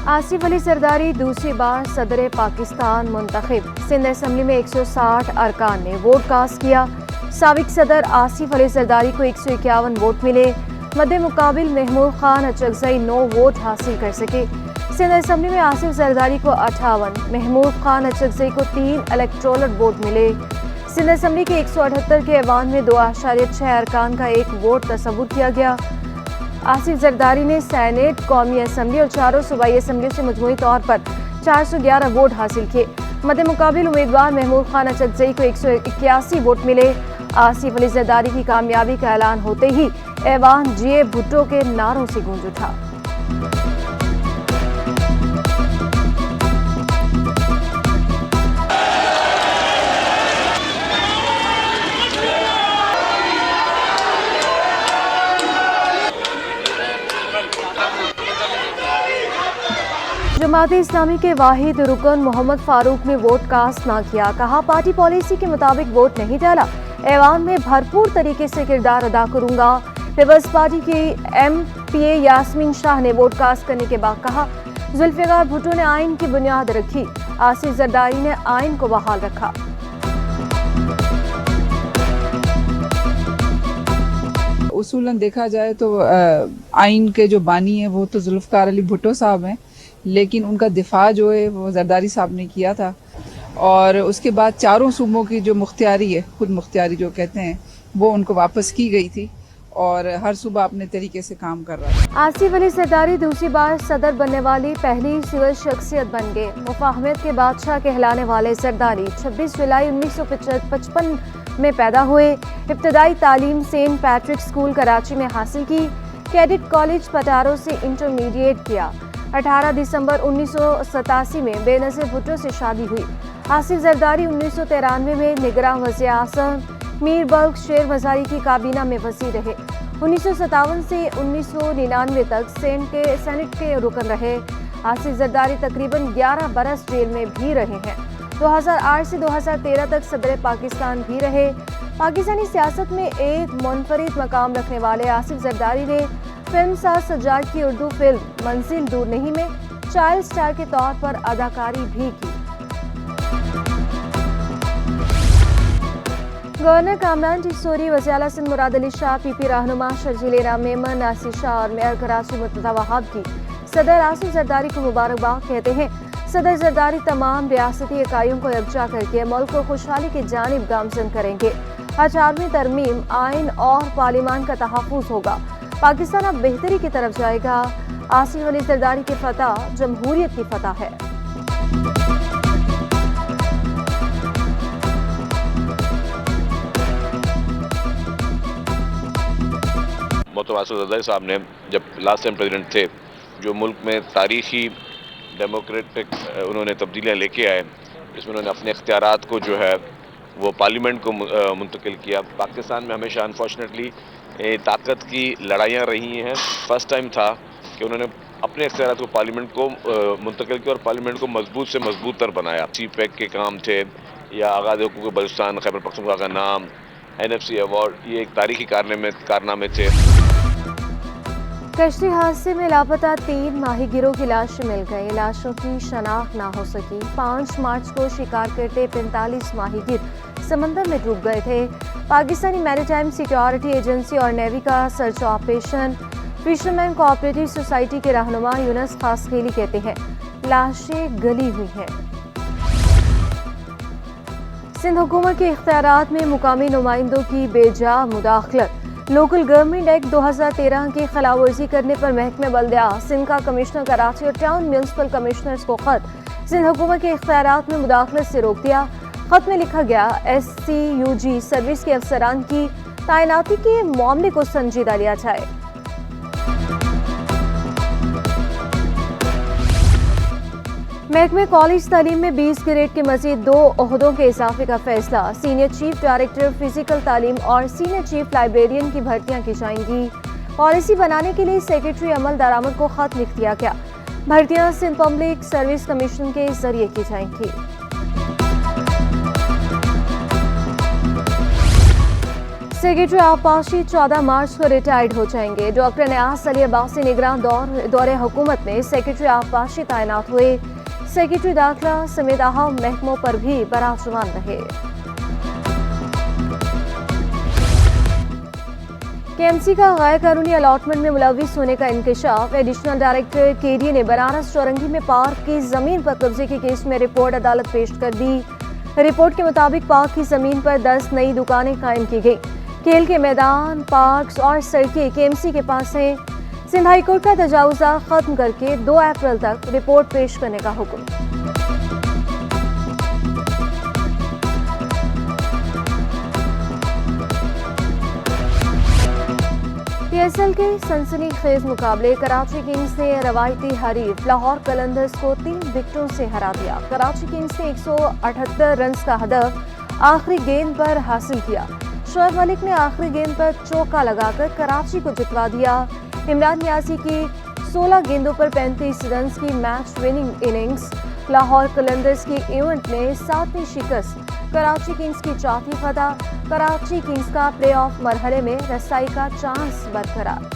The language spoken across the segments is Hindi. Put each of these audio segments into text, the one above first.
आसिफ अली जरदारी दूसरी बार सदर पाकिस्तान मुंतखब। सिंध असम्बली में 160 अरकान ने वोट कास्ट किया। साबिक सदर आसिफ अली जरदारी को 151 वोट मिले। मद्दे मुकाबिल महमूद खान अचकजई 9 वोट हासिल कर सके। सिंध असम्बली में आसिफ जरदारी को 58, महमूद खान अचकजई को 3 इलेक्टोरल वोट मिले। सिंध असम्बली के 178 के ऐवान में 2.6 अरकान का 1 वोट तस्वुर किया गया। आसिफ जरदारी ने सेनेट, कौमी असम्बली और चारों सूबाई असम्बली से मजमूई तौर पर 411 वोट हासिल किए। मद्दे मुकाबिल उम्मीदवार महमूद खान अचकजई को 181 वोट मिले। आसिफ अली जरदारी की कामयाबी का ऐलान होते ही ऐवान जीए भुट्टो के नारों से गूंज उठा। जमात इस्लामी के वाहिद रुकन मोहम्मद फारूक ने वोट कास्ट ना किया। कहा, पार्टी पॉलिसी के मुताबिक वोट नहीं डाला। ऐवान में भरपूर तरीके से किरदार अदा करूंगा। पीपल्स पार्टी की MPA यास्मीन शाह ने वोट कास्ट करने के बाद कहा, जुल्फिकार भुट्टो ने आइन की बुनियाद रखी। आसिफ जरदारी ने आइन को बहाल रखा। उसूलन देखा जाए तो आइन के जो बानी है वो तो जुल्फिकार अली भुट्टो साहब हैं, लेकिन उनका दिफा जो है वो जरदारी साहब ने किया था। और उसके बाद चारों सूबों की जो मुख्तियारी है, खुद मुख्तियारी जो कहते हैं, वो उनको वापस की गई थी और हर सूबा अपने तरीके से काम कर रहा है। आसिफ अली जरदारी दूसरी बार सदर बनने वाली पहली सिविल शख्सियत बन गए। मुफाहमत के बादशाह कहलाने वाले जरदारी 26 जुलाई 1955 में पैदा हुए। इब्तदाई तालीम सेंट पैट्रिक स्कूल कराची में हासिल की। कैडेट कॉलेज पटारो से इंटरमीडिएट किया। 18 दिसंबर 1987 में बेनज़ीर भुट्टो से शादी हुई। आसिफ जरदारी 1993 में निगरान वज़ीर-ए-आज़म मीर बल्ख शेर मज़ारी की काबीना में वज़ीर रहे। 1957 से 1999 तक सेनेट के रुकन रहे। आसिफ जरदारी तकरीबन 11 बरस जेल में भी रहे हैं। 2008 से 2013 तक सदर पाकिस्तान भी रहे। पाकिस्तानी सियासत में एक मुनफरिद मकाम रखने वाले आसिफ जरदारी ने फिल्म साज सज्जाद की उर्दू फिल्म मंजिल दूर नहीं में चाइल्ड स्टार के तौर पर अदाकारी भी की। गवर्नर कामरान टिसोरी, वज़ीर आला सिंध मुराद अली शाह, PP रहनुमा शर्जील इनाम मेमन, नासिर शाह और मेयर कराची मुर्तज़ा वहाब की सदर आसिफ जरदारी को मुबारकबाद कहते हैं। सदर जरदारी तमाम रियासती इकाइयों को यकजा करके मुल्क को खुशहाली की जानिब गामजन करेंगे। 18वीं तरमीम, आइन और पार्लियामान का तहफ़्फ़ुज़ होगा। पाकिस्तान अब बेहतरी की तरफ जाएगा। आसिफ अली जरदारी की फतह जमहूरियत की फतह है। मोहतरम आसिफ जरदारी साहब ने जब लास्ट टाइम प्रेसिडेंट थे, जो मुल्क में तारीखी डेमोक्रेटिक उन्होंने तब्दीलियाँ लेके आए, इसमें उन्होंने अपने इख्तियारात को जो है वो पार्लियामेंट को मुंतकिल किया। पाकिस्तान में हमेशा अनफॉर्चुनेटली ताकत की लड़ाइयाँ रही हैं। फर्स्ट टाइम था कि उन्होंने अपने इख्तियारात को पार्लियामेंट को मुंतकिल किया और पार्लियामेंट को मजबूत से मजबूत तर बनाया। CPEC के काम थे या आगाज़ हुकूक बलूचिस्तान खैबर पख्तूनख्वा का नाम, NFC अवार्ड, ये एक तारीखी कारनामे थे। कश्ती हादसे में लापता 3 माहीगिरों की लाशें मिल गई। लाशों की शनाख्त ना हो सकी। 5 मार्च को शिकार करते 45 माहीगिर समंदर में डूब गए थे। पाकिस्तानी मैरीटाइम सिक्योरिटी एजेंसी और नेवी का search operation. Fisherman cooperative society के रहनुमा यूनस खासखेली कहते हैं, लाशें गली हुई हैं। सिंध हुकूमत के इख्तियारात में मुकामी नुमाइंदों की बेजा मुदाखलत। लोकल गवर्नमेंट एक्ट 2013 की खिलाफवर्जी करने पर महकमे बल्दिया सिंध का कमिश्नर कराची और टाउन म्यूनसिपल कमिश्नर्स को खत। सिंध हुकूमत के इख्तियारात में मुदाखलत से रोक दिया। खत में लिखा गया, SCUG सर्विस के अफसरान की तैनाती के मामले को संजीदा लिया जाए। महकमे कॉलेज तालीम में 20 ग्रेड के मजीद 2 ओहदों के इजाफे का फैसला। सीनियर चीफ डायरेक्टर फिजिकल तालीम और सीनियर चीफ लाइब्रेरियन की भर्तियां की जाएंगी। पॉलिसी बनाने के लिए सेक्रेटरी अमल दरामद को खत लिख दिया गया। भर्तियां सिंध पब्लिक सर्विस कमीशन के जरिए की जाएंगी। सेक्रेटरी आपाशी 14 मार्च को रिटायर्ड हो जाएंगे। डॉक्टर नियाज अली अब्बासी निगरान दौरे हुकूमत में सेक्रेटरी आपाशी तैनात हुए। सेक्रेटरी दाखिला समेत अहम महकमों पर भी बराजमान रहे। केएमसी का गैर कानूनी अलॉटमेंट में मुलविस होने का इंकशाफ। एडिशनल डायरेक्टर केडी ने बनारस चौरंगी में पार्क की जमीन पर कब्जे के केस में रिपोर्ट अदालत पेश कर दी। रिपोर्ट के मुताबिक पार्क की जमीन पर 10 नई दुकानें कायम की गई। खेल के मैदान, पार्क्स और सड़कें केएमसी के पास हैं। सिंध हाई कोर्ट का तजावुज़ा खत्म करके 2 अप्रैल तक रिपोर्ट पेश करने का हुक्म। पीएसएल के सनसनीखेज मुकाबले कराची किंग्स ने रवायती हरीफ लाहौर कलंदर्स को 3 विकेटों से हरा दिया। कराची किंग्स ने 178 रन का हदफ आखिरी गेंद पर हासिल किया। शोएब मलिक ने आखिरी गेंद पर चौका लगाकर कराची को जितवा दिया। इमरान नियाजी की 16 गेंदों पर 35 रन की match winning innings. Lahore Qalandars की इवेंट में 7वीं शिकस्त। कराची किंग्स की चौथी फतह। कराची किंग्स का प्लेऑफ मरहले में रसाई का चांस बरकरार।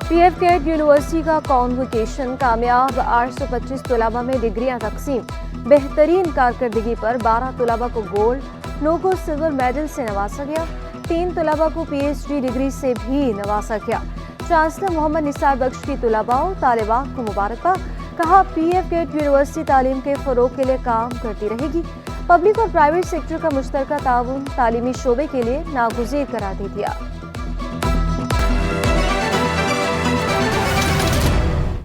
पीएफ कैट यूनिवर्सिटी का कॉन्वोकेशन कामयाब। 825 तलबा में डिग्रियां तकसीम। बेहतरीन कारकर्दगी पर 12 तलबा को गोल्ड, 9 को सिल्वर मेडल से नवाजा गया। 3 तलबा को पीएचडी डिग्री से भी नवाजा गया। चांसलर मोहम्मद निसार बख्श की तलबा और तालिबात को मुबारकबाद। कहा, पीएफ कैट यूनिवर्सिटी तालीम के फरोग के लिए काम करती रहेगी। पब्लिक और प्राइवेट सेक्टर का मुश्तरका ताउन तालीमी शोबे के लिए नागुज़ीर करार दे दिया।